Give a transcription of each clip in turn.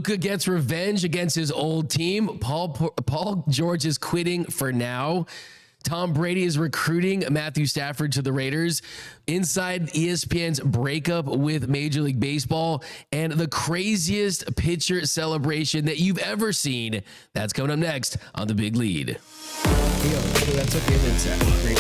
Luka gets revenge against his old team. Paul George is quitting for now. Tom Brady is recruiting Matthew Stafford to the Raiders. Inside ESPN's breakup with Major League Baseball, and the craziest pitcher celebration that you've ever seen. That's coming up next on The Big Lead. Yo, that's okay. That's great.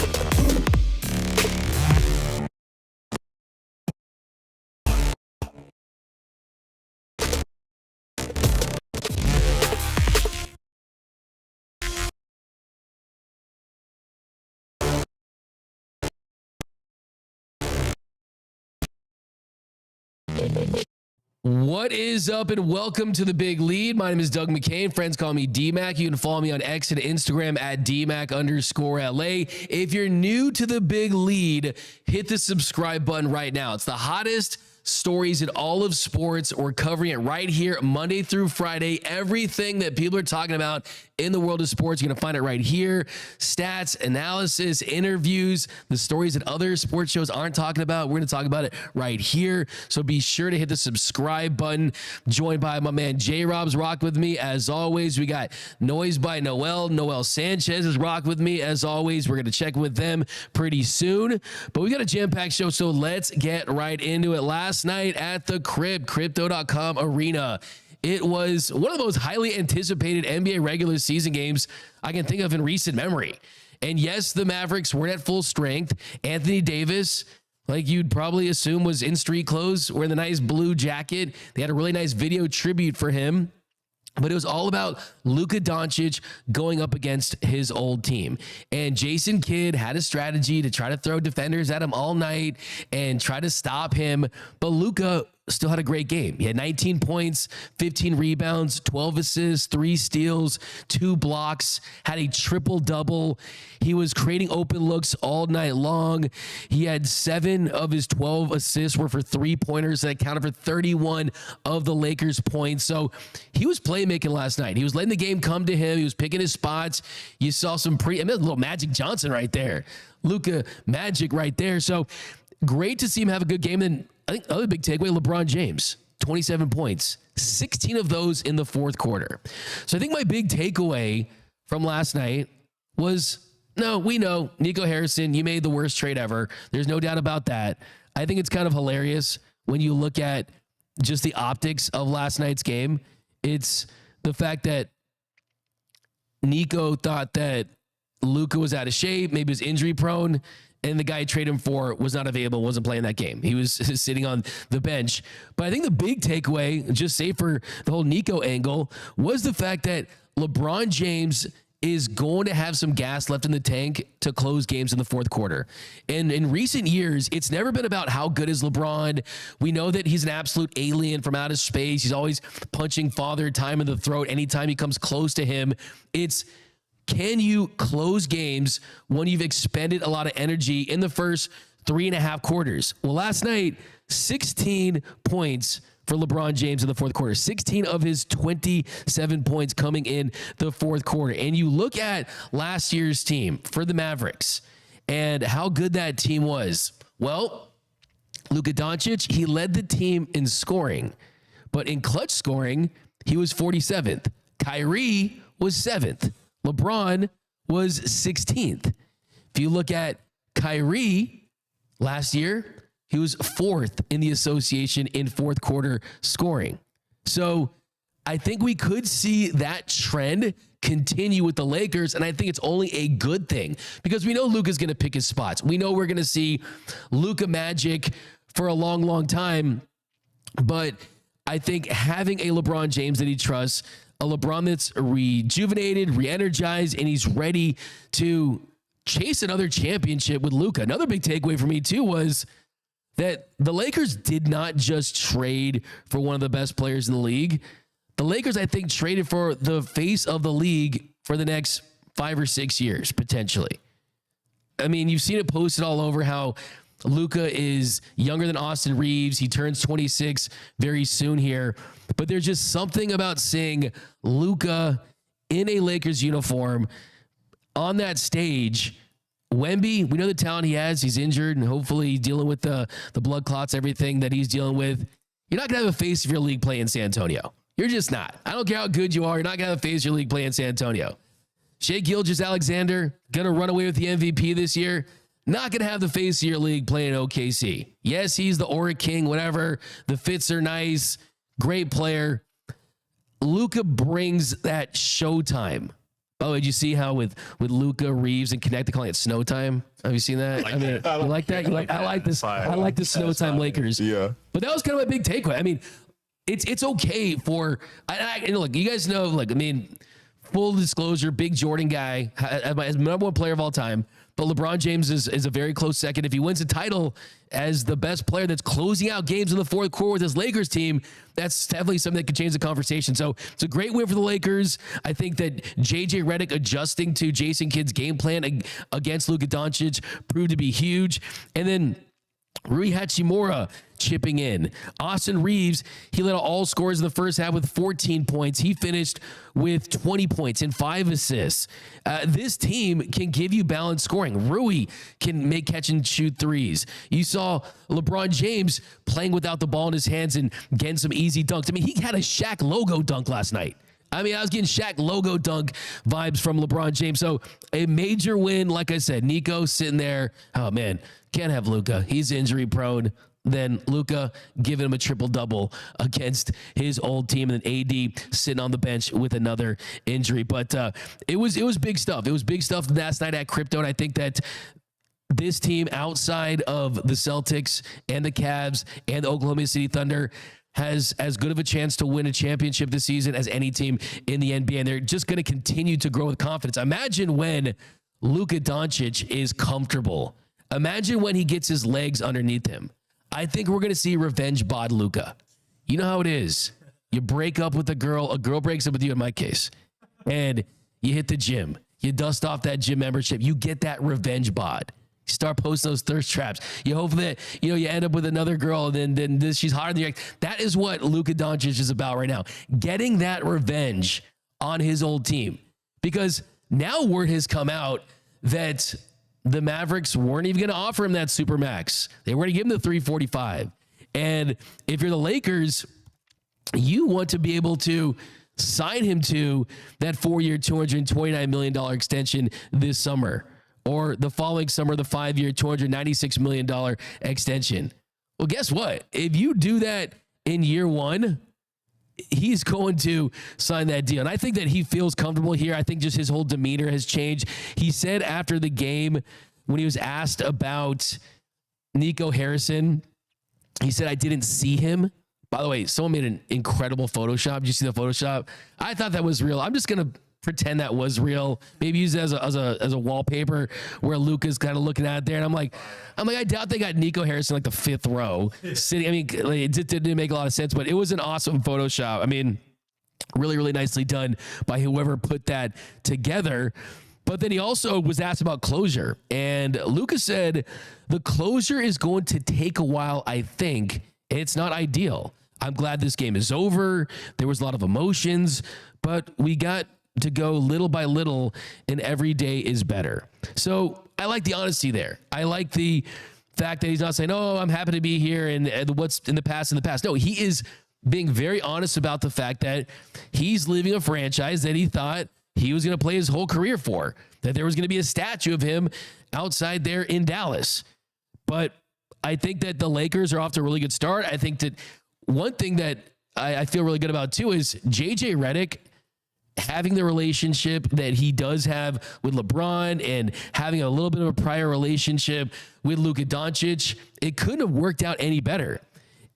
What is up, and welcome to The Big Lead. My name is Doug McCain. Friends call me D-Mac. You can follow me on X and Instagram at DMac_LA. If you're new to The Big Lead, hit the subscribe button right now. It's the hottest stories in all of sports. We're covering it right here Monday through Friday. Everything that people are talking about in the world of sports, you're going to find it right here. Stats, analysis, interviews, the stories that other sports shows aren't talking about. We're going to talk about it right here. So be sure to hit the subscribe button. Joined by my man J-Rob's rock with me as always. We got Noise by Noel Sanchez is rock with me as always. We're going to check with them pretty soon. But we got a jam-packed show, so let's get right into it. Last night at the Crypto.com Arena, it was one of the most highly anticipated NBA regular season games I can think of in recent memory. And yes, the Mavericks weren't at full strength. Anthony Davis, like you'd probably assume, was in street clothes, wearing the nice blue jacket. They had a really nice video tribute for him. But it was all about Luka Doncic going up against his old team. And Jason Kidd had a strategy to try to throw defenders at him all night and try to stop him. But Luka still had a great game. He had 19 points, 15 rebounds, 12 assists, 3 steals, 2 blocks, had a triple-double. He was creating open looks all night long. He had 7 of his 12 assists were for 3-pointers that accounted for 31 of the Lakers' points. So he was playmaking last night. He was letting the game come to him. He was picking his spots. You saw some a little Magic Johnson right there. Luka Magic right there. So great to see him have a good game. And I think the other big takeaway, LeBron James, 27 points, 16 of those in the fourth quarter. So I think my big takeaway from last night was, no, we know, Nico Harrison, you made the worst trade ever. There's no doubt about that. I think it's kind of hilarious when you look at just the optics of last night's game. It's the fact that Nico thought that Luka was out of shape, maybe was injury prone, and the guy he traded him for was not available, wasn't playing that game. He was sitting on the bench. But I think the big takeaway, just say for the whole Nico angle, was the fact that LeBron James is going to have some gas left in the tank to close games in the fourth quarter. And in recent years, it's never been about how good is LeBron. We know that he's an absolute alien from outer space. He's always punching Father Time in the throat anytime he comes close to him. It's, can you close games when you've expended a lot of energy in the first 3.5 quarters? Well, last night, 16 points for LeBron James in the fourth quarter. 16 of his 27 points coming in the fourth quarter. And you look at last year's team for the Mavericks and how good that team was. Well, Luka Doncic, he led the team in scoring, but in clutch scoring, he was 47th. Kyrie was 7th. LeBron was 16th. If you look at Kyrie last year, he was 4th in the association in fourth quarter scoring. So I think we could see that trend continue with the Lakers, and I think it's only a good thing because we know Luka's going to pick his spots. We know we're going to see Luka Magic for a long, long time, but I think having a LeBron James that he trusts, a LeBron that's rejuvenated, re-energized, and he's ready to chase another championship with Luka. Another big takeaway for me too was that the Lakers did not just trade for one of the best players in the league. The Lakers, I think, traded for the face of the league for the next 5 or 6 years, potentially. I mean, you've seen it posted all over how Luka is younger than Austin Reeves. He turns 26 very soon here. But there's just something about seeing Luka in a Lakers uniform on that stage. Wemby, we know the talent he has. He's injured, and hopefully he's dealing with the blood clots, everything that he's dealing with. You're not going to have a face of your league play in San Antonio. You're just not. I don't care how good you are. You're not going to face your league play in San Antonio. Shea Gilgeous-Alexander, going to run away with the MVP this year. Not going to have the face of your league playing OKC. Yes, he's the Aura King, whatever. The fits are nice. Great player. Luka brings that showtime. Oh, did you see how with Luka, Reeves, and Connect, they're calling it snow time? Have you seen that? I mean, you like that? I like this. I like the snow time Lakers. Yeah. But that was kind of my big takeaway. I mean, it's okay for, and look, you guys know, like, I mean, full disclosure, big Jordan guy, as number one player of all time. But LeBron James is a very close second. If he wins a title as the best player that's closing out games in the fourth quarter with his Lakers team, that's definitely something that could change the conversation. So it's a great win for the Lakers. I think that JJ Redick adjusting to Jason Kidd's game plan against Luka Doncic proved to be huge. And then Rui Hachimura chipping in. Austin Reeves, he led all scorers in the first half with 14 points. He finished with 20 points and 5 assists. This team can give you balanced scoring. Rui can make catch and shoot threes. You saw LeBron James playing without the ball in his hands and getting some easy dunks. I mean, he had a Shaq logo dunk last night. I mean, I was getting Shaq logo dunk vibes from LeBron James. So a major win. Like I said, Nico sitting there. Oh, man, can't have Luka. He's injury prone. Then Luka giving him a triple-double against his old team. And then AD sitting on the bench with another injury. But it was big stuff. It was big stuff last night at Crypto. And I think that this team outside of the Celtics and the Cavs and the Oklahoma City Thunder has as good of a chance to win a championship this season as any team in the NBA. And they're just going to continue to grow with confidence. Imagine when Luka Doncic is comfortable. Imagine when he gets his legs underneath him. I think we're going to see revenge bod Luka. You know how it is. You break up with a girl breaks up with you in my case, and you hit the gym. You dust off that gym membership. You get that revenge bod. You start posting those thirst traps. You hope that, you end up with another girl and then she's hotter than you. That is what Luka Doncic is about right now. Getting that revenge on his old team. Because now word has come out that the Mavericks weren't even going to offer him that Supermax. They were going to give him the 345. And if you're the Lakers, you want to be able to sign him to that 4-year, $229 million extension this summer. Or the following summer, the 5-year, $296 million extension. Well, guess what? If you do that in year one, he's going to sign that deal. And I think that he feels comfortable here. I think just his whole demeanor has changed. He said after the game, when he was asked about Nico Harrison, he said, "I didn't see him." By the way, someone made an incredible Photoshop. Did you see the Photoshop? I thought that was real. I'm just going to pretend that was real. Maybe use it as a wallpaper where Luka's kind of looking at it there. And I'm like, I doubt they got Nico Harrison like the 5th row sitting. I mean, it didn't make a lot of sense, but it was an awesome Photoshop. I mean, really, really nicely done by whoever put that together. But then he also was asked about closure. And Luka said, the closure is going to take a while, I think. And it's not ideal. I'm glad this game is over. There was a lot of emotions, but we got to go little by little, and every day is better. So I like the honesty there. I like the fact that he's not saying, "Oh, I'm happy to be here," and what's in the past. No, he is being very honest about the fact that he's leaving a franchise that he thought he was going to play his whole career for, that there was going to be a statue of him outside there in Dallas. But I think that the Lakers are off to a really good start. I think that one thing that I feel really good about too is JJ Redick having the relationship that he does have with LeBron and having a little bit of a prior relationship with Luka Doncic. It couldn't have worked out any better.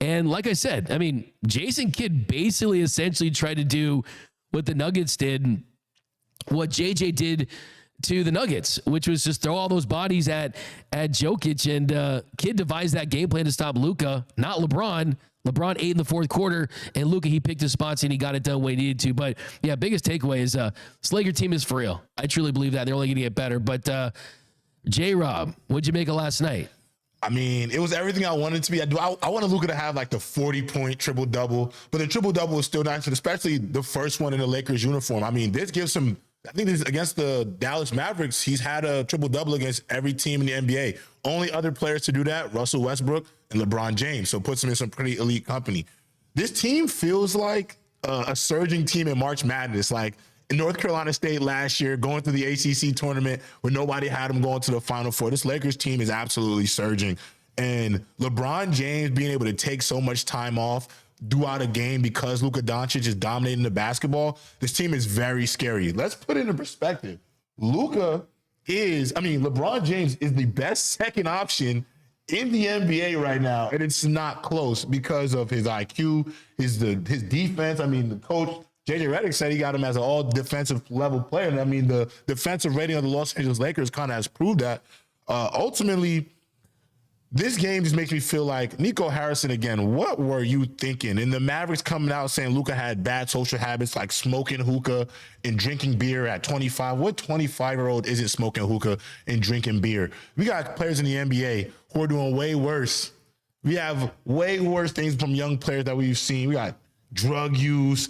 And like I said, I mean, Jason Kidd basically essentially tried to do what the Nuggets did, what JJ did to the Nuggets, which was just throw all those bodies at Jokic, and Kidd devised that game plan to stop Luka, not LeBron. LeBron ate in the fourth quarter, and Luka, he picked his spots and he got it done when he needed to. But yeah, biggest takeaway is this Laker team is for real. I truly believe that. They're only going to get better. But J-Rob, what'd you make of last night? I mean, it was everything I wanted it to be. I wanted Luka to have like the 40-point triple-double, but the triple-double was still nice, and especially the first one in the Lakers uniform. I mean, this gives him, I think this against the Dallas Mavericks, he's had a triple-double against every team in the NBA. Only other players to do that, Russell Westbrook and LeBron James. So it puts him in some pretty elite company. This team feels like a surging team in March Madness. Like in North Carolina State last year, going through the ACC tournament where nobody had them going to the Final Four. This Lakers team is absolutely surging. And LeBron James being able to take so much time off throughout a game because Luka Doncic is dominating the basketball, this team is very scary. Let's put it into perspective. LeBron James is the best second option in the NBA right now, and it's not close because of his IQ, his defense. The coach, JJ Redick, said he got him as an all-defensive level player, and the defensive rating of the Los Angeles Lakers kind of has proved that. Ultimately, this game just makes me feel like, Nico Harrison, again, what were you thinking? And the Mavericks coming out saying Luka had bad social habits like smoking hookah and drinking beer at 25. What 25-year-old isn't smoking hookah and drinking beer? We got players in the NBA who are doing way worse. We have way worse things from young players that we've seen. We got drug use,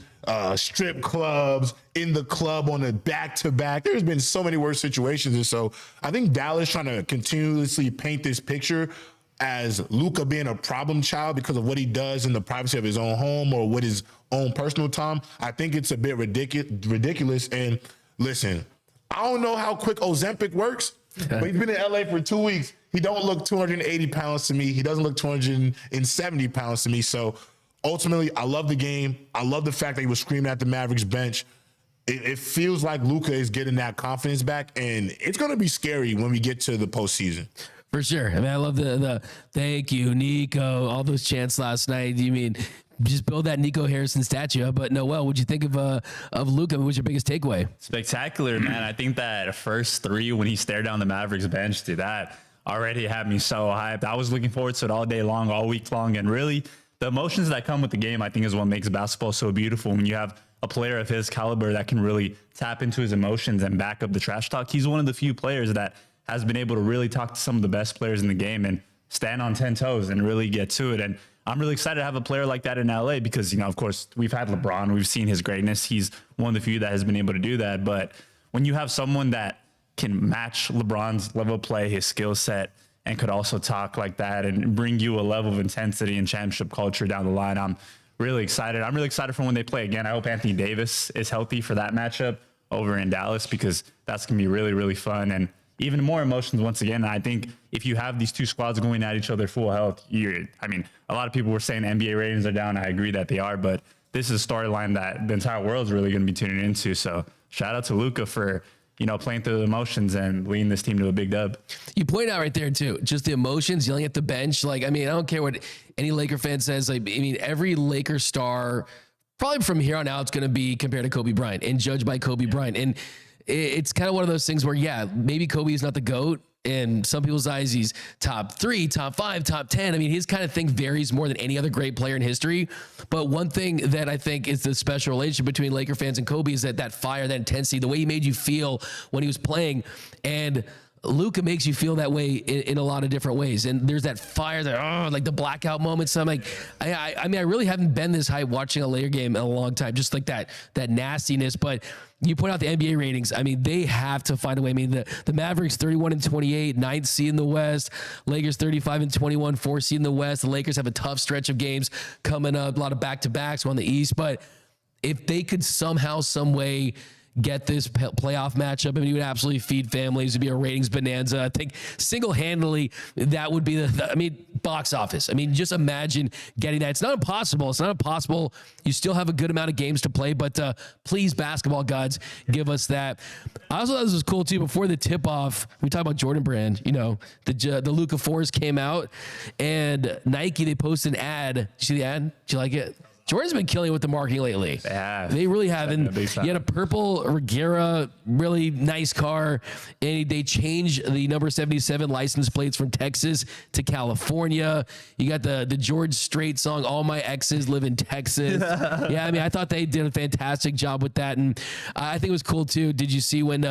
strip clubs, in the club on a back-to-back. There's been so many worse situations. And so I think Dallas trying to continuously paint this picture as Luka being a problem child because of what he does in the privacy of his own home or with his own personal time. I think it's a bit ridiculous. And listen, I don't know how quick Ozempic works, but he's been in LA for 2 weeks. He don't look 280 pounds to me. He doesn't look 270 pounds to me. So ultimately, I love the game. I love the fact that he was screaming at the Mavericks bench. It feels like Luka is getting that confidence back, and it's going to be scary when we get to the postseason. For sure. I love the thank you, Nico, all those chants last night. You mean just build that Nico Harrison statue? But Noel, what'd you think of Luka? What's your biggest takeaway? Spectacular, man. I think that first three, when he stared down the Mavericks bench, dude, that already had me so hyped. I was looking forward to it all day long, all week long, and really the emotions that come with the game, I think, is what makes basketball so beautiful. When you have a player of his caliber that can really tap into his emotions and back up the trash talk, he's one of the few players that has been able to really talk to some of the best players in the game and stand on 10 toes and really get to it. And I'm really excited to have a player like that in LA because, of course, we've had LeBron. We've seen his greatness. He's one of the few that has been able to do that. But when you have someone that can match LeBron's level of play, his skill set, and could also talk like that and bring you a level of intensity and championship culture down the line, I'm really excited. I'm really excited for when they play again. I hope Anthony Davis is healthy for that matchup over in Dallas because that's going to be really, really fun and even more emotions once again. I think if you have these two squads going at each other full health, a lot of people were saying NBA ratings are down. I agree that they are, but this is a storyline that the entire world's really going to be tuning into. So shout out to Luka for playing through the emotions and leading this team to a big dub. You point out right there too, just the emotions, yelling at the bench. I don't care what any Laker fan says. Every Laker star, probably from here on out, is going to be compared to Kobe Bryant and judged by Kobe Bryant. And it's kind of one of those things where, maybe Kobe is not the GOAT. In some people's eyes, he's top 3, top 5, top 10. His kind of thing varies more than any other great player in history. But one thing that I think is the special relationship between Laker fans and Kobe is that fire, that intensity, the way he made you feel when he was playing. And Luka makes you feel that way in a lot of different ways. And there's that fire, like the blackout moments. So I really haven't been this hype watching a Laker game in a long time, just like that nastiness. But you point out the NBA ratings. They have to find a way. The Mavericks 31-28, 9th seed in the West. Lakers 35-21, 4th seed in the West. The Lakers have a tough stretch of games coming up, a lot of back-to-backs on the East. But if they could somehow, some way get this playoff matchup, it would absolutely feed families. It'd be a ratings bonanza. I think single-handedly that would be box office. Just imagine getting that. It's not impossible. It's not impossible. You still have a good amount of games to play, but please, basketball gods, give us that. I also thought this was cool too. Before the tip-off, we talked about Jordan Brand. The Luka 4s came out, and Nike, they posted an ad. Did you see the ad? Did you like it? Jordan's been killing it with the marketing lately. They really have. And he had a purple Regera, really nice car, and they changed the number 77 license plates from Texas to California. You got the George Strait song, All My Exes Live in Texas. I thought they did a fantastic job with that. And I think it was cool too. Did you see when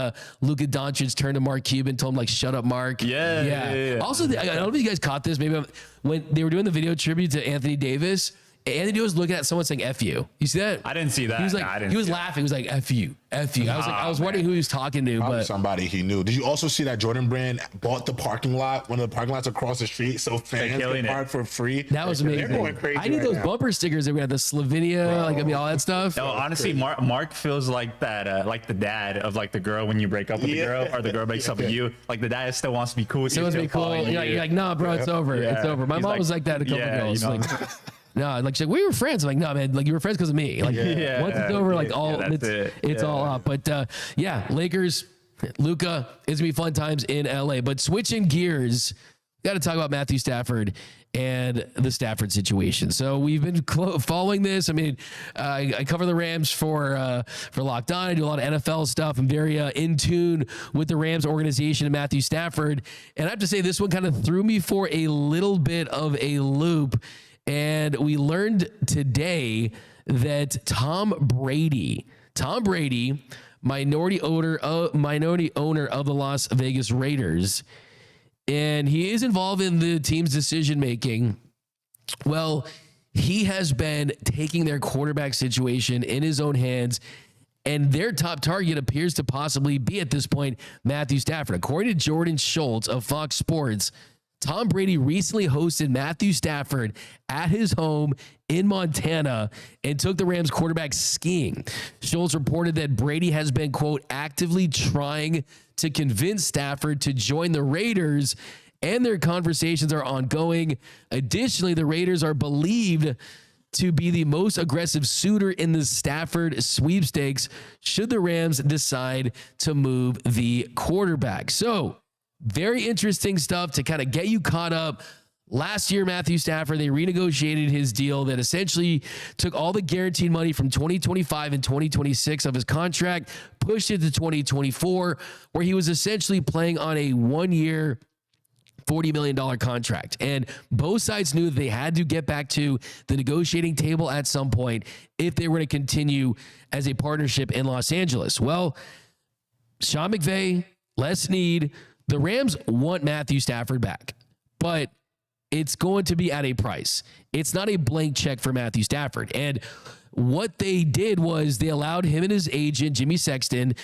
Luka Doncic turned to Mark Cuban, told him shut up, Mark? Yeah. Also, I don't know if you guys caught this. Maybe when they were doing the video tribute to Anthony Davis, Anthony was looking at someone saying "F you." You see that? I didn't see that. He was like, No, I didn't he was see that. laughing. He was like "F you, F you." I was wondering who he was talking to, Probably but somebody he knew. Did you also see that Jordan Brand bought the parking lot, one of the parking lots across the street, so fans killing can it. park for free? that was They're amazing. going crazy I need right those now. bumper stickers that we had, the Slovenia, like I mean, all that stuff. No, honestly, Mark feels like that, like the dad of like the girl when you break up with the girl, or the girl breaks up with you. Like the dad still wants to be cool with So you. it was still cool. following You're you. like, nah, bro, it's over. Yeah. It's over. My He's mom like, was like that a couple yeah, girls. you know. Like, no, like she's like, we were friends. I'm like, no, man, like you were friends because of me. Like Yeah. once it's over, like Yeah, all that's it's it. all Yeah. up. But yeah, Lakers, Luka, it's gonna be fun times in LA. But switching gears, got to talk about Matthew Stafford and the Stafford situation. So we've been following this. I mean, I cover the Rams for Locked On. I do a lot of NFL stuff. I'm very in tune with the Rams organization and Matthew Stafford. And I have to say, this one kind of threw me for a little bit of a loop. And we learned today that Tom Brady, minority owner of the Las Vegas Raiders, and he is involved in the team's decision making. Well, he has been taking their quarterback situation in his own hands, and their top target appears to possibly be at this point Matthew Stafford. According to Jordan Schultz of Fox Sports, Tom Brady recently hosted Matthew Stafford at his home in Montana and took the Rams quarterback skiing. Schultz reported that Brady has been, quote, actively trying to convince Stafford to join the Raiders, and their conversations are ongoing. Additionally, the Raiders are believed to be the most aggressive suitor in the Stafford sweepstakes should the Rams decide to move the quarterback. So, very interesting stuff to kind of get you caught up. Last year, Matthew Stafford, they renegotiated his deal that essentially took all the guaranteed money from 2025 and 2026 of his contract, pushed it to 2024, where he was essentially playing on a 1-year, $40 million contract. And both sides knew that they had to get back to the negotiating table at some point if they were to continue as a partnership in Los Angeles. Well, Sean McVay, Les Snead, the Rams want Matthew Stafford back, but it's going to be at a price. It's not a blank check for Matthew Stafford. And what they did was they allowed him and his agent, Jimmy Sexton,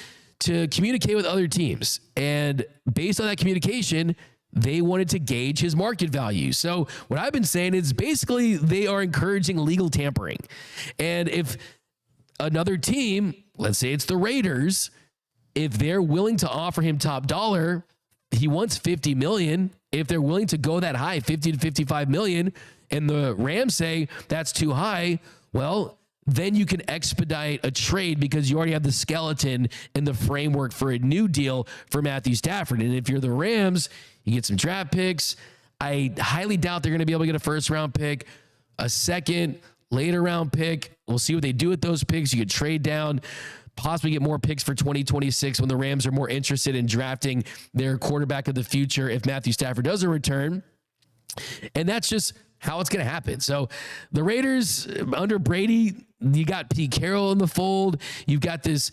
to communicate with other teams. And based on that communication, they wanted to gauge his market value. So what I've been saying is basically they are encouraging legal tampering. And if another team, let's say it's the Raiders, if they're willing to offer him top dollar, he wants $50 million. If they're willing to go that high, 50 to 55 million, and the Rams say that's too high, well, then you can expedite a trade because you already have the skeleton and the framework for a new deal for Matthew Stafford. And if you're the Rams, you get some draft picks. I highly doubt they're going to be able to get a first round pick, a second, later round pick. We'll see what they do with those picks. You could trade down, possibly get more picks for 2026 when the Rams are more interested in drafting their quarterback of the future if Matthew Stafford doesn't return. And that's just how it's going to happen. So the Raiders under Brady, you got Pete Carroll in the fold. You've got this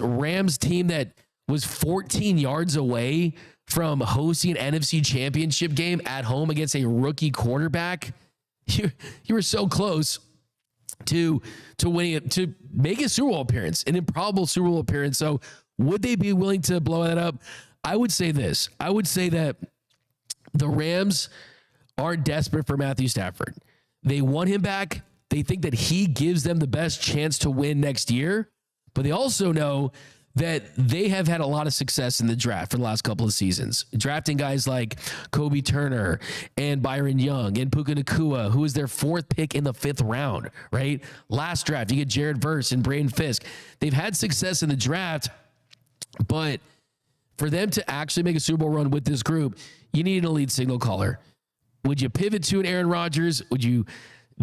Rams team that was 14 yards away from hosting an NFC championship game at home against a rookie quarterback. You were so close to winning it, to make a Super Bowl appearance, an improbable Super Bowl appearance. So would they be willing to blow that up? I would say this. I would say that the Rams are desperate for Matthew Stafford. They want him back. They think that he gives them the best chance to win next year, but they also know that they have had a lot of success in the draft for the last couple of seasons, drafting guys like Kobe Turner and Byron Young and Puka Nacua, who was their 4th pick in the 5th round, right? Last draft, you get Jared Verse and Braden Fisk. They've had success in the draft, but for them to actually make a Super Bowl run with this group, you need an elite signal caller. Would you pivot to an Aaron Rodgers? Would you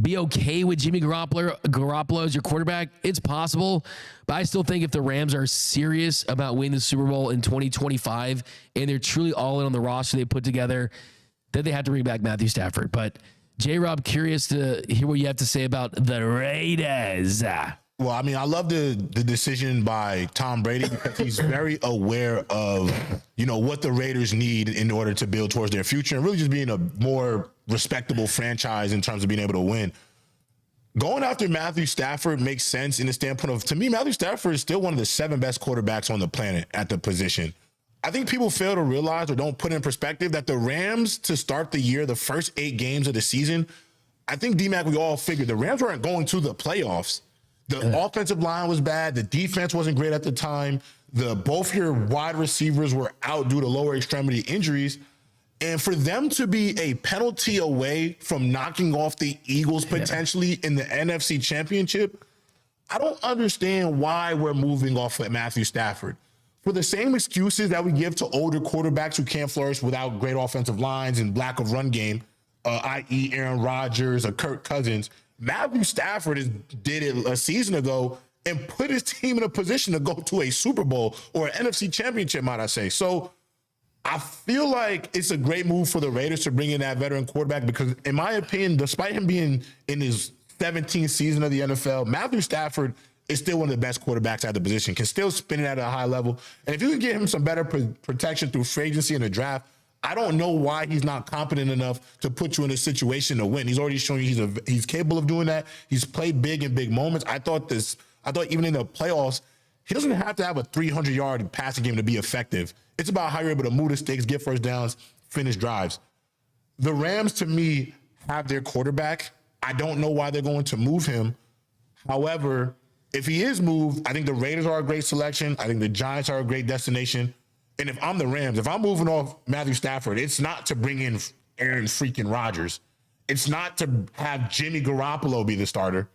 be okay with Jimmy Garoppolo as your quarterback? It's possible, but I still think if the Rams are serious about winning the Super Bowl in 2025 and they're truly all in on the roster they put together, then they have to bring back Matthew Stafford. But J-Rob, curious to hear what you have to say about the Raiders. Well, I mean, I love the decision by Tom Brady because he's very aware of, what the Raiders need in order to build towards their future and really just being a more respectable franchise in terms of being able to win. Going after Matthew Stafford makes sense in the standpoint of, to me, Matthew Stafford is still one of the 7 best quarterbacks on the planet at the position. I think people fail to realize or don't put in perspective that the Rams, to start the year, the first 8 games of the season, I think, D-Mac, we all figured the Rams weren't going to the playoffs. The offensive line was bad. The defense wasn't great at the time. Both your wide receivers were out due to lower extremity injuries. And for them to be a penalty away from knocking off the Eagles potentially in the NFC Championship, I don't understand why we're moving off of Matthew Stafford. For the same excuses that we give to older quarterbacks who can't flourish without great offensive lines and lack of run game, i.e. Aaron Rodgers or Kirk Cousins, Matthew Stafford did it a season ago and put his team in a position to go to a Super Bowl or an NFC Championship, might I say. So I feel like it's a great move for the Raiders to bring in that veteran quarterback because, in my opinion, despite him being in his 17th season of the NFL, Matthew Stafford is still one of the best quarterbacks at the position, can still spin it at a high level. And if you can get him some better protection through free agency and the draft, I don't know why he's not competent enough to put you in a situation to win. He's already shown you he's capable of doing that. He's played big in big moments. I thought even in the playoffs, he doesn't have to have a 300-yard passing game to be effective. It's about how you're able to move the sticks, get first downs, finish drives. The Rams, to me, have their quarterback. I don't know why they're going to move him. However, if he is moved, I think the Raiders are a great selection. I think the Giants are a great destination. And if I'm the Rams, if I'm moving off Matthew Stafford, it's not to bring in Aaron freaking Rodgers. It's not to have Jimmy Garoppolo be the starter.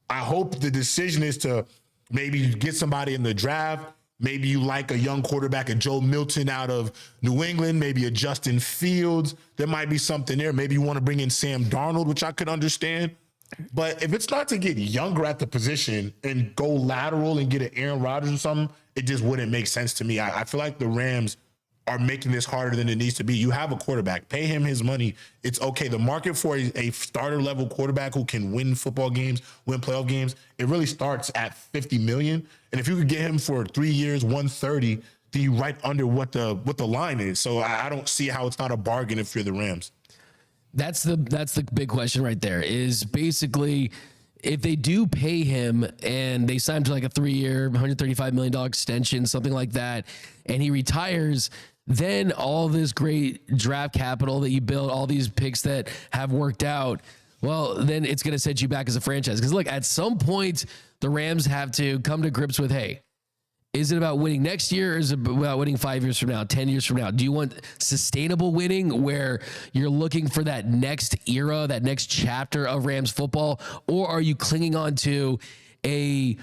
I hope the decision is to maybe get somebody in the draft. Maybe you like a young quarterback, a Joe Milton out of New England, maybe a Justin Fields. There might be something there. Maybe you want to bring in Sam Darnold, which I could understand. But if it's not to get younger at the position and go lateral and get an Aaron Rodgers or something, it just wouldn't make sense to me. I feel like the Rams are making this harder than it needs to be. You have a quarterback. Pay him his money. It's okay. The market for a starter-level quarterback who can win football games, win playoff games, it really starts at $50 million. And if you could get him for 3 years, $130, then you right under what the line is. So I don't see how it's not a bargain if you're the Rams. That's the big question right there, is basically if they do pay him and they sign him to like a 3-year, $135 million extension, something like that, and he retires, then all this great draft capital that you build, all these picks that have worked out, well, then it's going to set you back as a franchise. Because look, at some point, the Rams have to come to grips with, hey, is it about winning next year, or is it about winning 5 years from now, 10 years from now? Do you want sustainable winning where you're looking for that next era, that next chapter of Rams football? Or are you clinging on to a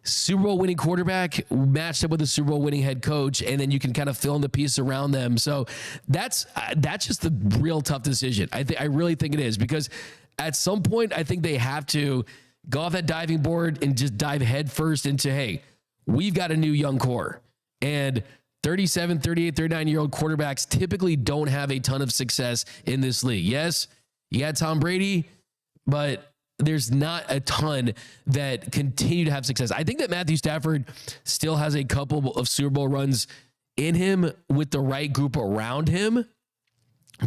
Super Bowl winning quarterback matched up with a Super Bowl winning head coach, and then you can kind of fill in the piece around them? So that's just the real tough decision. I really think it is, because at some point, I think they have to go off that diving board and just dive head first into, hey, we've got a new young core, and 37, 38, 39-year-old quarterbacks typically don't have a ton of success in this league. Yes, you got Tom Brady, but there's not a ton that continue to have success. I think that Matthew Stafford still has a couple of Super Bowl runs in him with the right group around him,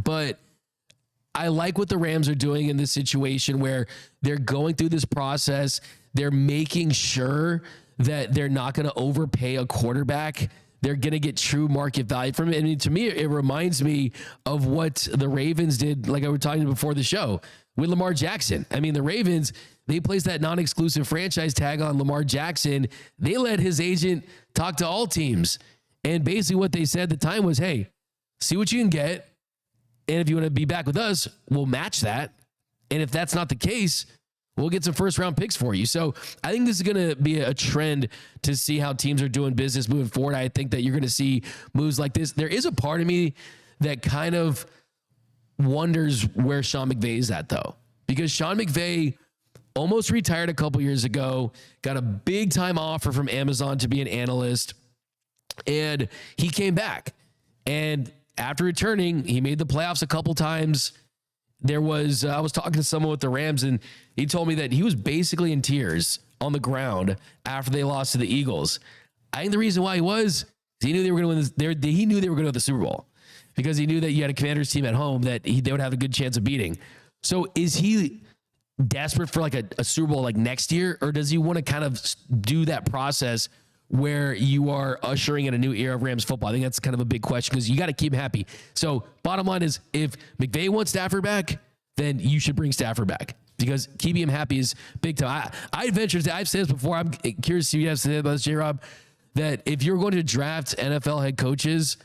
but I like what the Rams are doing in this situation where they're going through this process. They're making sure that they're not going to overpay a quarterback. They're going to get true market value from it. I mean, to me, it reminds me of what the Ravens did, like I was talking before the show, with Lamar Jackson. I mean, the Ravens, they placed that non-exclusive franchise tag on Lamar Jackson. They let his agent talk to all teams. And basically what they said at the time was, hey, see what you can get. And if you want to be back with us, we'll match that. And if that's not the case, we'll get some first-round picks for you. So I think this is going to be a trend to see how teams are doing business moving forward. I think that you're going to see moves like this. There is a part of me that kind of wonders where Sean McVay is at, though, because Sean McVay almost retired a couple years ago, got a big-time offer from Amazon to be an analyst, and he came back. And after returning, he made the playoffs a couple times. I was talking to someone with the Rams, and he told me that he was basically in tears on the ground after they lost to the Eagles. I think the reason why he knew they were going to win he knew they were going to win the Super Bowl, because he knew that you had a Commanders team at home that they would have a good chance of beating. So is he desperate for like a Super Bowl like next year, or does he want to kind of do that process where you are ushering in a new era of Rams football? I think that's kind of a big question because you got to keep him happy. So bottom line is, if McVay wants Stafford back, then you should bring Stafford back because keeping him happy is big time. I'd venture to say, I've said this before, I'm curious to see what you have to say about this, J-Rob, that if you're going to draft NFL head coaches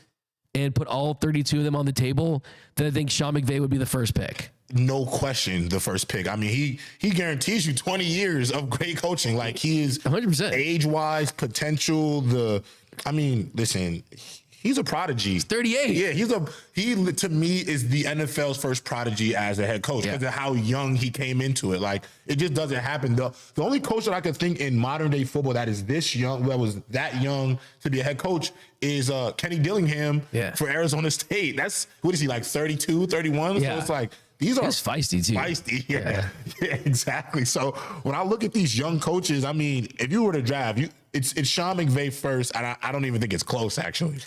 and put all 32 of them on the table, then I think Sean McVay would be the first pick. No question, the first pick. I mean, he guarantees you 20 years of great coaching. Like, he is 100% age-wise, potential. Listen, he's a prodigy. He's 38. Yeah, he to me is the NFL's first prodigy as a head coach because of how young he came into it. Like, it just doesn't happen. The only coach that I could think in modern day football that is this young, that was that young to be a head coach is Kenny Dillingham for Arizona State. That's, what is he, like 32, 31? Yeah. So it's like, he's feisty too. Feisty, yeah, exactly. So when I look at these young coaches, I mean, if you were to draft, it's Sean McVay first, and I don't even think it's close, actually.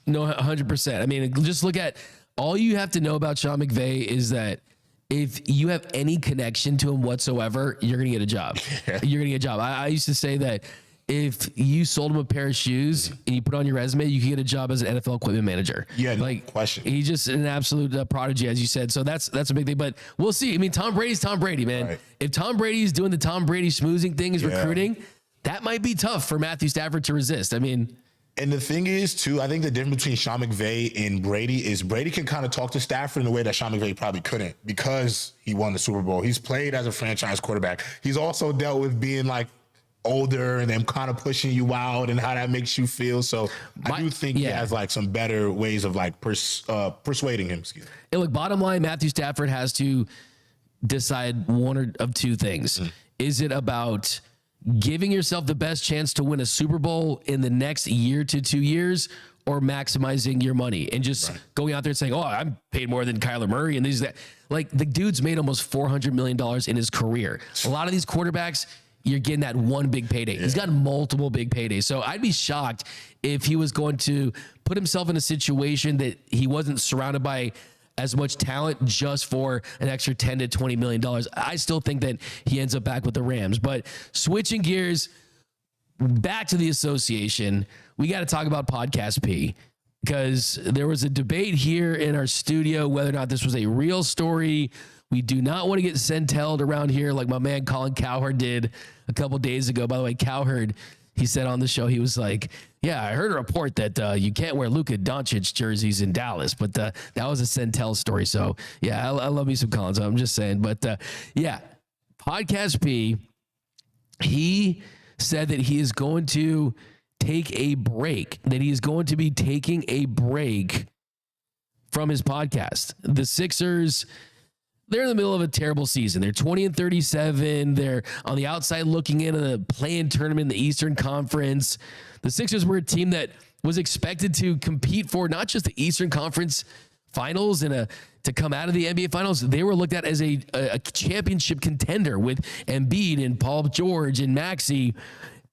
No, 100%. I mean, just look at, all you have to know about Sean McVay is that if you have any connection to him whatsoever, you're going to get a job. You're going to get a job. I used to say that if you sold him a pair of shoes and you put on your resume, you can get a job as an NFL equipment manager. Yeah, no like, question. He's just an absolute prodigy, as you said. So that's a big thing. But we'll see. I mean, Tom Brady's Tom Brady, man. Right. If Tom Brady's doing the Tom Brady schmoozing thing, is recruiting, that might be tough for Matthew Stafford to resist. I mean, and the thing is, too, I think the difference between Sean McVay and Brady is Brady can kind of talk to Stafford in a way that Sean McVay probably couldn't because he won the Super Bowl. He's played as a franchise quarterback. He's also dealt with being like older and them kind of pushing you out and how that makes you feel. So I do think he has like some better ways of like persuading him. And look, bottom line, Matthew Stafford has to decide one of two things. Is it about giving yourself the best chance to win a Super Bowl in the next year to 2 years, or maximizing your money and just going out there and saying, oh, I'm paid more than Kyler Murray and these that? Like, the dude's made almost $400 million in his career. A lot of these quarterbacks, you're getting that one big payday. He's got multiple big paydays. So I'd be shocked if he was going to put himself in a situation that he wasn't surrounded by as much talent just for an extra $10 to $20 million. I still think that he ends up back with the Rams. But switching gears back to the association, we got to talk about Podcast P, because there was a debate here in our studio whether or not this was a real story. We do not want to get sentelled around here like my man Colin Cowherd did a couple days ago. By the way, Cowherd, he said on the show, he was like, yeah, I heard a report that you can't wear Luka Doncic jerseys in Dallas, but that was a Centel story. So, yeah, I love me some Colin, so I'm just saying. But, yeah, Podcast P, he said that he is going to take a break, that he is going to be taking a break from his podcast. The Sixers, they're in the middle of a terrible season. They're 20-37. They're on the outside looking in a play-in tournament in the Eastern Conference. The Sixers were a team that was expected to compete for not just the Eastern Conference Finals and to come out of the NBA Finals. They were looked at as a championship contender with Embiid and Paul George and Maxey,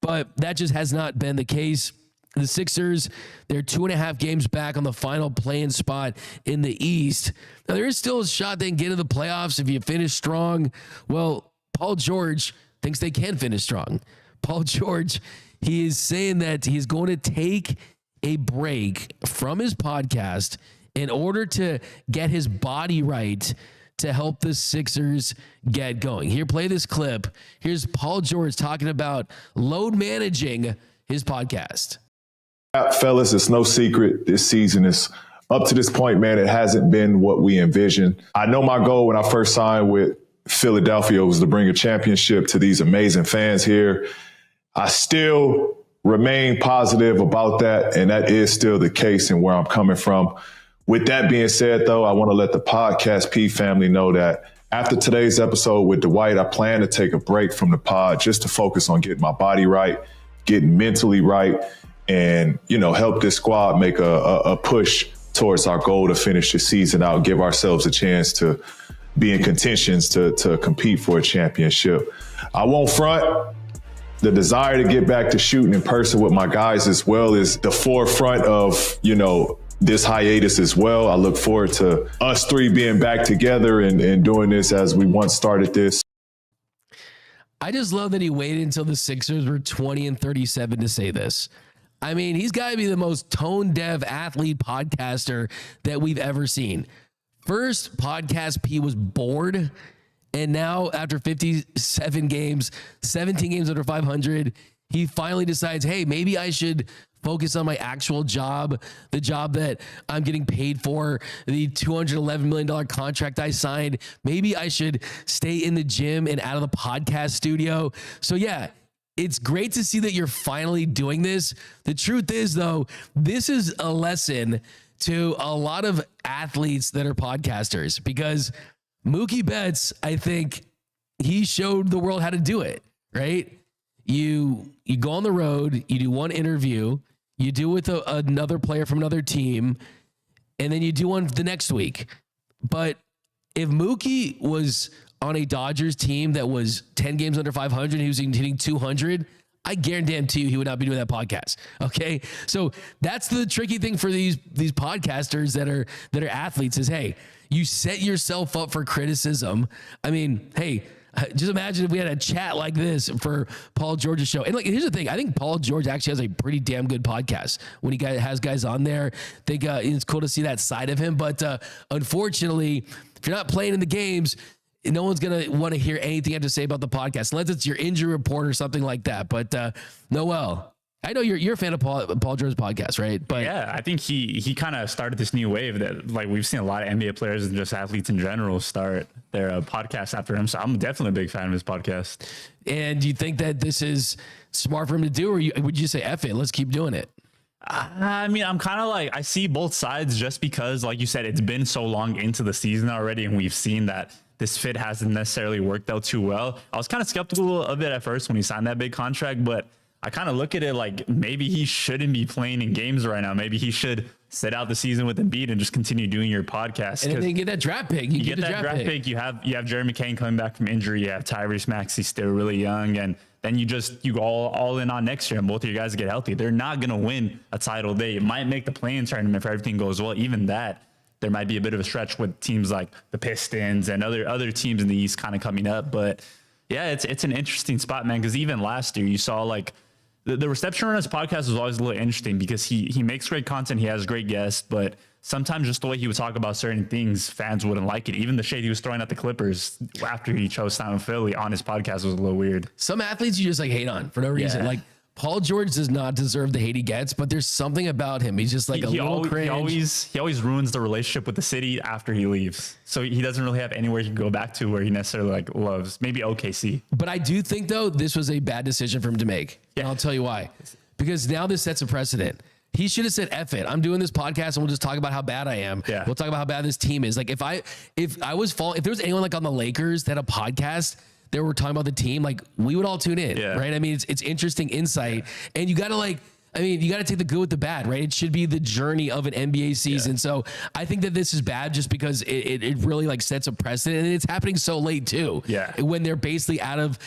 but that just has not been the case. The Sixers, they're 2.5 games back on the final play-in spot in the East. Now, there is still a shot they can get into the playoffs if you finish strong. Well, Paul George thinks they can finish strong. Paul George, he is saying that he's going to take a break from his podcast in order to get his body right to help the Sixers get going. Here, play this clip. Here's Paul George talking about load managing his podcast. Fellas, it's no secret. This season is up to this point, man. It hasn't been what we envisioned. I know my goal when I first signed with Philadelphia was to bring a championship to these amazing fans here. I still remain positive about that, and that is still the case and where I'm coming from. With that being said, though, I want to let the Podcast P family know that after today's episode with Dwight, I plan to take a break from the pod just to focus on getting my body right, getting mentally right, and, help this squad make a push towards our goal to finish the season out, give ourselves a chance to be in contentions to compete for a championship. I won't front. The desire to get back to shooting in person with my guys as well is the forefront of, this hiatus as well. I look forward to us three being back together and doing this as we once started this. I just love that he waited until the Sixers were 20-37 to say this. I mean, he's got to be the most tone-deaf athlete podcaster that we've ever seen. First podcast P was bored, and now after 57 games, 17 games under 500, he finally decides, hey, maybe I should focus on my actual job, the job that I'm getting paid for, the $211 million contract I signed. Maybe I should stay in the gym and out of the podcast studio. So yeah, it's great to see that you're finally doing this. The truth is, though, this is a lesson to a lot of athletes that are podcasters, because Mookie Betts, I think he showed the world how to do it, right? You go on the road, you do one interview, you do with another player from another team, and then you do one the next week. But if Mookie was on a Dodgers team that was 10 games under 500, he was hitting 200, I guarantee you he would not be doing that podcast. Okay. So that's the tricky thing for these podcasters that are athletes is, hey, you set yourself up for criticism. I mean, hey, just imagine if we had a chat like this for Paul George's show. And like, here's the thing. I think Paul George actually has a pretty damn good podcast when he has guys on there. I think it's cool to see that side of him. But unfortunately, if you're not playing in the games, no one's going to want to hear anything you have to say about the podcast, unless it's your injury report or something like that. But Noel, I know you're a fan of Paul George's podcast, right? But yeah, I think he kind of started this new wave that, like, we've seen a lot of NBA players and just athletes in general start their podcasts after him. So I'm definitely a big fan of his podcast. And do you think that this is smart for him to do, or would you say, F it, let's keep doing it? I mean, I'm kind of like, I see both sides, just because, like you said, it's been so long into the season already, and we've seen that this fit hasn't necessarily worked out too well. I was kind of skeptical of it at first when he signed that big contract, but I kind of look at it like maybe he shouldn't be playing in games right now. Maybe he should sit out the season with Embiid and just continue doing your podcast. And then you get that draft pick. You get that draft pick. You have Jeremy McCain coming back from injury. You have Tyrese Maxey still really young, and then you go all in on next year, and both of you guys get healthy. They're not gonna win a title. They might make the play-in tournament if everything goes well. Even that, there might be a bit of a stretch with teams like the Pistons and other teams in the East kind of coming up. But yeah, it's an interesting spot, man. Because even last year, you saw like the reception on his podcast was always a little interesting, because he makes great content, he has great guests, but sometimes just the way he would talk about certain things, fans wouldn't like it. Even the shade he was throwing at the Clippers after he chose to sign with Philly on his podcast was a little weird. Some athletes you just like hate on for no reason. Yeah. Like Paul George does not deserve the hate he gets, but there's something about him. He's just like a little cringe. He always ruins the relationship with the city after he leaves. So he doesn't really have anywhere he can go back to where he necessarily like loves. Maybe OKC. But I do think, though, this was a bad decision for him to make. Yeah. And I'll tell you why. Because now this sets a precedent. He should have said, F it, I'm doing this podcast and we'll just talk about how bad I am. Yeah. We'll talk about how bad this team is. Like if there was anyone like on the Lakers that had a podcast that were talking about the team, like we would all tune in, right? I mean, it's interesting insight, and you got to take the good with the bad, right? It should be the journey of an NBA season. So I think that this is bad just because it really like sets a precedent, and it's happening so late too. Yeah. When they're basically out of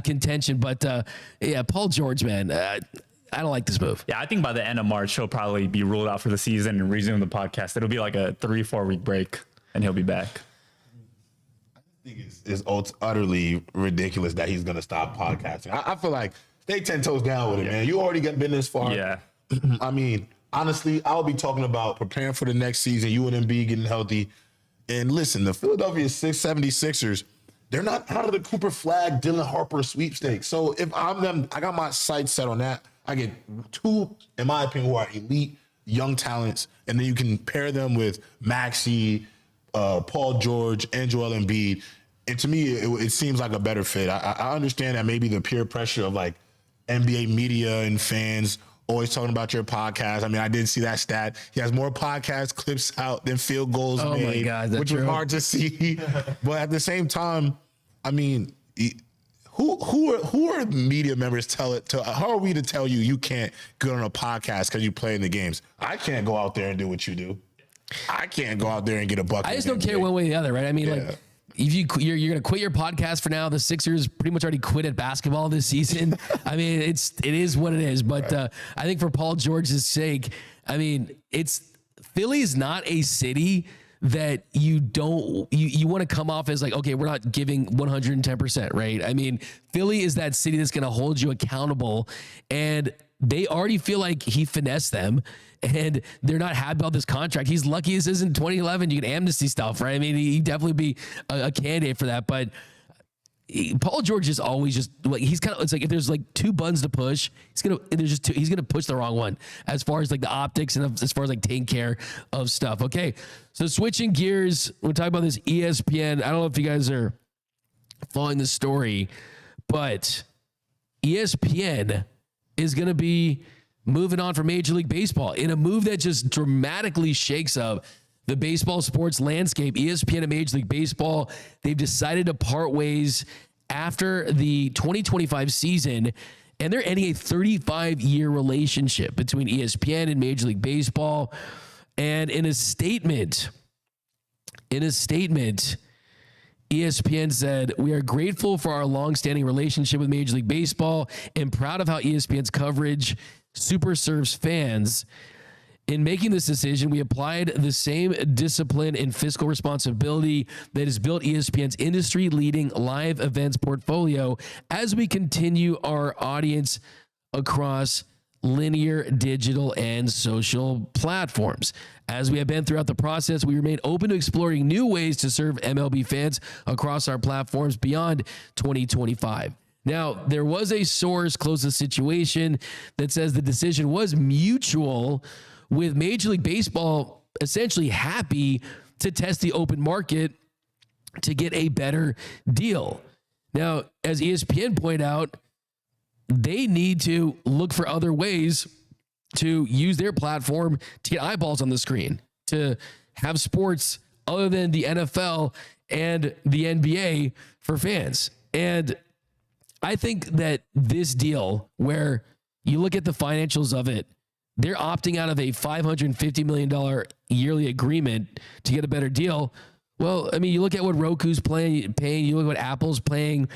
contention. But yeah, Paul George, man, I don't like this move. Yeah, I think by the end of March, he'll probably be ruled out for the season and resume the podcast. It'll be like a 3-4 week break, and he'll be back. I think it's utterly ridiculous that he's going to stop podcasting. I feel like stay 10 toes down with it, man. You already been this far. Yeah. I mean, honestly, I'll be talking about preparing for the next season, you and Embiid getting healthy. And listen, the Philadelphia 76ers, they're not out of the Cooper Flag, Dylan Harper sweepstakes. So if I'm them, I got my sights set on that. I get two, in my opinion, who are elite young talents, and then you can pair them with Maxey, Paul George, and Joel Embiid. And to me, it seems like a better fit. I understand that maybe the peer pressure of like NBA media and fans always talking about your podcast. I mean, I did see that stat. He has more podcast clips out than field goals made, my God, that's which true. was hard to see. But at the same time, I mean, who are media members how are we to tell you can't go on a podcast because you play in the games? I can't go out there and do what you do. I can't go out there and get a bucket. I just don't care one way or the other, right? I mean, like if you're going to quit your podcast for now, the Sixers pretty much already quit at basketball this season. I mean, it is what it is. But I think for Paul George's sake, I mean, Philly is not a city that you want to come off as like, okay, we're not giving 110%, right? I mean, Philly is that city that's going to hold you accountable, and they already feel like he finessed them, and they're not happy about this contract. He's lucky this isn't 2011. You can amnesty stuff, right? I mean, he'd definitely be a candidate for that, but Paul George is always just like, he's kind of, it's like if there's like two buttons to push, he's gonna push the wrong one as far as like the optics and as far as like taking care of stuff. Okay, so switching gears, we're talking about this ESPN. I don't know if you guys are following the story, but ESPN is gonna be moving on from Major League Baseball in a move that just dramatically shakes up the baseball sports landscape. ESPN and Major League Baseball, they've decided to part ways after the 2025 season, and they're ending a 35-year relationship between ESPN and Major League Baseball. And in a statement, ESPN said, "We are grateful for our long-standing relationship with Major League Baseball and proud of how ESPN's coverage super serves fans. In making this decision, we applied the same discipline and fiscal responsibility that has built ESPN's industry-leading live events portfolio as we continue our audience across linear, digital, and social platforms. As we have been throughout the process, we remain open to exploring new ways to serve MLB fans across our platforms beyond 2025. Now, there was a source close to the situation that says the decision was mutual, with Major League Baseball essentially happy to test the open market to get a better deal. Now, as ESPN pointed out, they need to look for other ways to use their platform to get eyeballs on the screen, to have sports other than the NFL and the NBA for fans. And I think that this deal, where you look at the financials of it, they're opting out of a $550 million yearly agreement to get a better deal. Well, I mean, you look at what Roku's paying, you look at what Apple's paying,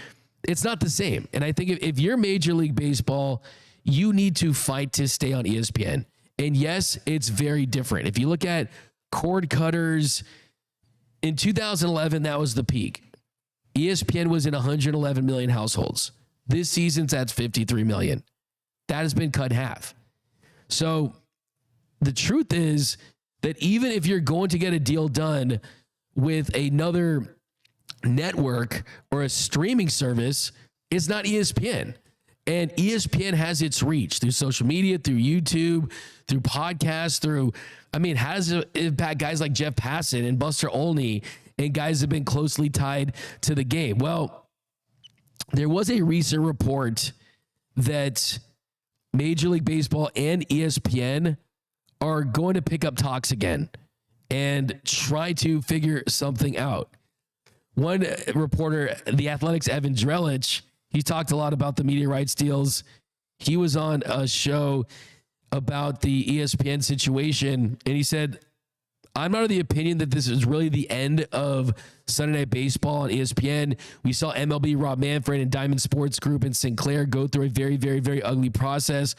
it's not the same. And I think if you're Major League Baseball, you need to fight to stay on ESPN. And yes, it's very different. If you look at cord cutters, in 2011, that was the peak. ESPN was in 111 million households. This season's at 53 million. That has been cut in half. So the truth is that even if you're going to get a deal done with another network or a streaming service, it's not ESPN. And ESPN has its reach through social media, through YouTube, through podcasts, has impact guys like Jeff Passan and Buster Olney and guys that have been closely tied to the game. Well, there was a recent report that Major League Baseball and ESPN are going to pick up talks again and try to figure something out. One reporter, The Athletic's Evan Drellich, he talked a lot about the media rights deals. He was on a show about the ESPN situation, and he said, "I'm not of the opinion that this is really the end of Sunday Night Baseball on ESPN. We saw MLB Rob Manfred and Diamond Sports Group and Sinclair go through a very, very, very ugly process,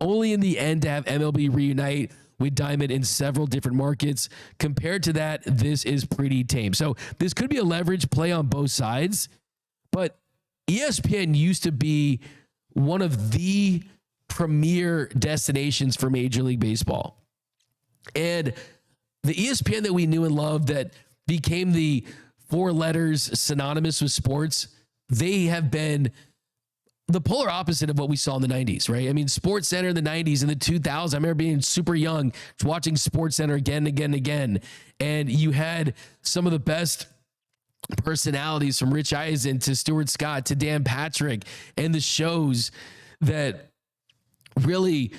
only in the end to have MLB reunite with Diamond in several different markets. Compared to that, this is pretty tame." So this could be a leverage play on both sides, but ESPN used to be one of the premier destinations for Major League Baseball. And the ESPN that we knew and loved, that became the four letters synonymous with sports, they have been the polar opposite of what we saw in the 90s, right? I mean, Sports Center in the 90s and the 2000s, I remember being super young, watching Sports Center again and again and again. And you had some of the best personalities, from Rich Eisen to Stuart Scott to Dan Patrick, and the shows that really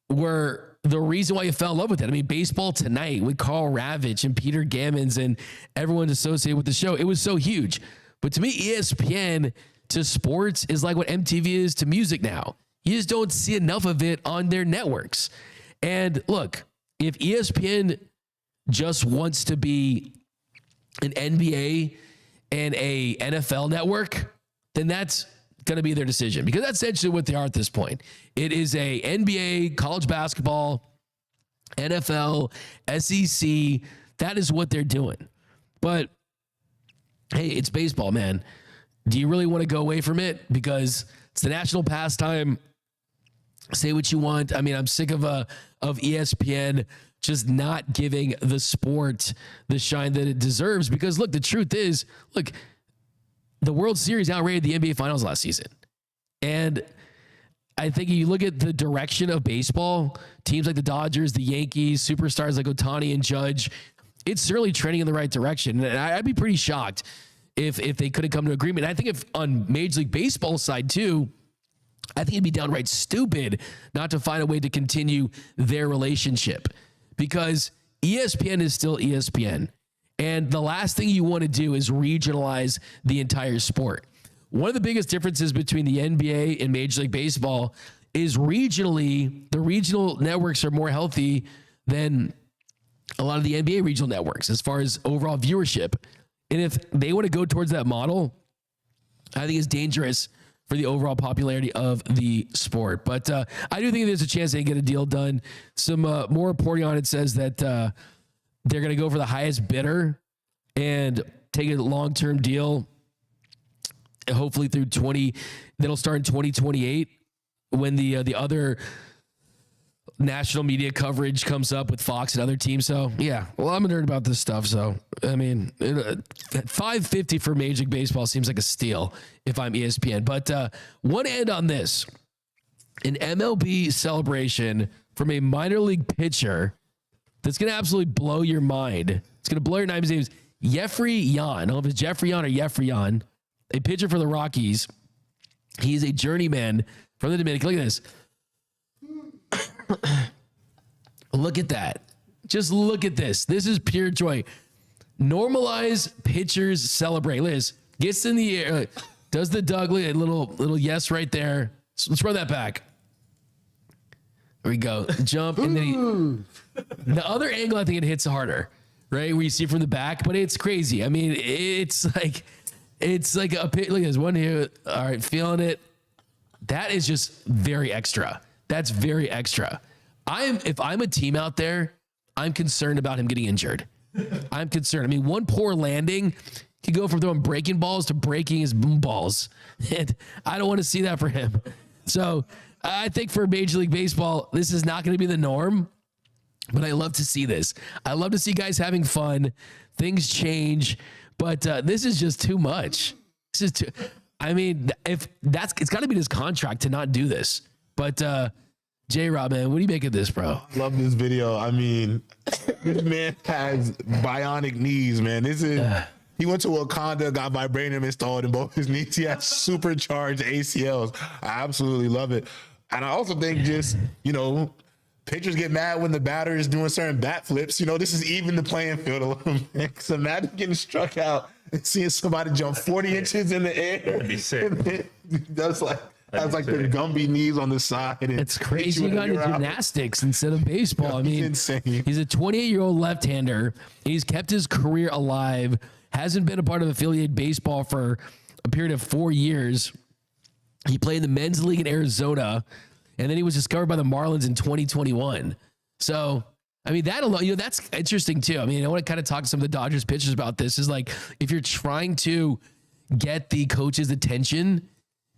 were the reason why you fell in love with it. I mean, Baseball Tonight with Carl Ravitch and Peter Gammons and everyone associated with the show, it was so huge. But to me, ESPN to sports is like what MTV is to music now. You just don't see enough of it on their networks. And look, if ESPN just wants to be an NBA and a NFL network, then that's going to be their decision, because that's essentially what they are at this point. It is a NBA, college basketball, NFL, SEC, That is what they're doing. But hey, it's baseball, man. Do you really want to go away from it? Because it's the national pastime. Say what you want. I mean, I'm sick of ESPN just not giving the sport the shine that it deserves. Because look, the truth is, look, the World Series outrated the NBA Finals last season. And I think you look at the direction of baseball, teams like the Dodgers, the Yankees, superstars like Ohtani and Judge, it's certainly trending in the right direction. And I'd be pretty shocked if they couldn't come to agreement. And I think if on Major League Baseball side too, I think it'd be downright stupid not to find a way to continue their relationship, because ESPN is still ESPN. And the last thing you want to do is regionalize the entire sport. One of the biggest differences between the NBA and Major League Baseball is regionally, the regional networks are more healthy than a lot of the NBA regional networks as far as overall viewership. And if they want to go towards that model, I think it's dangerous for the overall popularity of the sport. But I do think there's a chance they get a deal done. Some more reporting on it says that they're going to go for the highest bidder and take a long-term deal, hopefully through that'll start in 2028 when the other national media coverage comes up with Fox and other teams. So yeah, well, I'm a nerd about this stuff. So, I mean, $550 for Major League Baseball seems like a steal if I'm ESPN, but one end on this, an MLB celebration from a minor league pitcher that's going to absolutely blow your mind. It's going to blow your mind. His name is Jeffrey Yan. I don't know if it's Jeffrey Yan or Jeffrey Yan, a pitcher for the Rockies. He's a journeyman from the Dominican. Look at this. Look at that. Just look at this. This is pure joy. Normalize pitchers celebrate. Liz gets in the air, does the Douglas, a little yes right there. So let's run that back. There we go. Jump, and then the other angle, I think it hits harder, right? Where you see from the back, but it's crazy. I mean, it's like a pit. Look at this one here. All right, feeling it. That is just very extra. That's very extra. If I'm a team out there, I'm concerned about him getting injured. I'm concerned. I mean, one poor landing could go from throwing breaking balls to breaking his boom balls. And I don't want to see that for him. So I think for Major League Baseball, this is not going to be the norm, but I love to see this. I love to see guys having fun. Things change, but this is just too much. This is too, I mean, it's got to be his contract to not do this. But J-Rob, man, what do you make of this, bro? Love this video. I mean, this man has bionic knees, man. He went to Wakanda, got vibranium installed in both his knees. He has supercharged ACLs. I absolutely love it. And I also think just, pitchers get mad when the batter is doing certain bat flips. This is even the playing field a little bit. So imagine getting struck out and seeing somebody jump 40 inches in the air. That'd be sick. That's like the Gumby knees on the side. It's crazy. You got into gymnastics instead of baseball. I mean, insane. He's a 28-year-old left-hander. He's kept his career alive. Hasn't been a part of affiliated baseball for a period of 4 years. He played in the men's league in Arizona, and then he was discovered by the Marlins in 2021. So, I mean, that alone, that's interesting too. I mean, I want to kind of talk to some of the Dodgers pitchers about this. Is like, if you're trying to get the coach's attention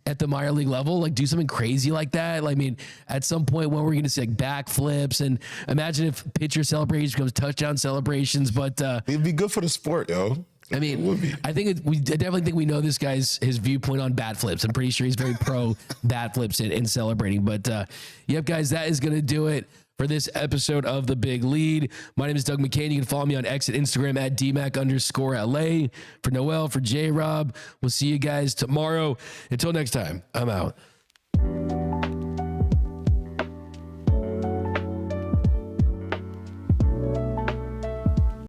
at the minor league level, like do something crazy like that. Like, I mean, at some point when we're going to see like backflips, and imagine if pitcher celebrations becomes touchdown celebrations, but it'd be good for the sport, yo. I mean, I definitely think we know this guy's his viewpoint on bat flips. I'm pretty sure he's very pro bat flips and celebrating. But yep, guys, that is going to do it for this episode of The Big Lead. My name is Doug McCain. You can follow me on X and Instagram at DMAC_LA. For Noel, for J-Rob, we'll see you guys tomorrow. Until next time, I'm out.